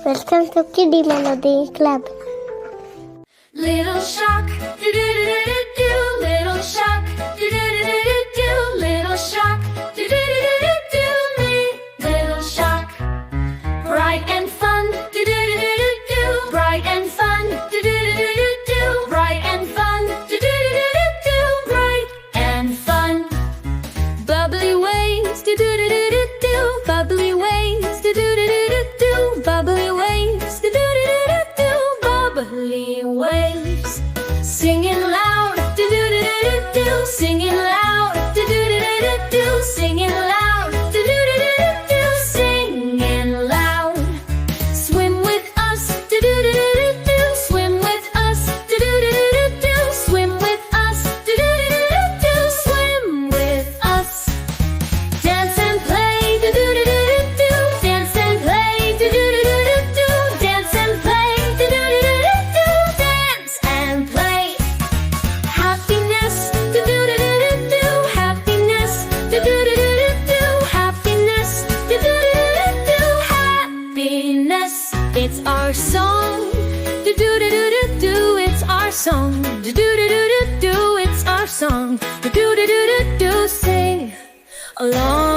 Welcome to Kiddie Melody Club. Little shark, do do do do do do. Little shark, do do do do do do. Little shark, do do do do do do. Me, little shark, bright and fun, do do do do do do. Bright and fun, do do do do do do. Bright and fun, do do do do do do. Bright and fun, bubbly waves, do do do do do do. Bubbly waves, do do do do do do. Bubbly waves, do do do do do do. Bubbly waves, singing loud, do do do do do do. Singing loud, do do do do do do. Singing loud, do do do do do do. Singing loud, swim with us, do do do do do do. Swim with us, do do do do do do. Swim with us, do do do do do do. Swim with us, dance and play, do do do do do do. Dance and play, do do do do do do. Dance and play, do do do do do do. Dance and play, happiness, do do do do do do. Happiness, do do do do do do. Happiness, do do do do do do. Happiness, it's our song, do do do do do do. It's our song, do do do do do do. It's our song, do do do do do do. Sing along.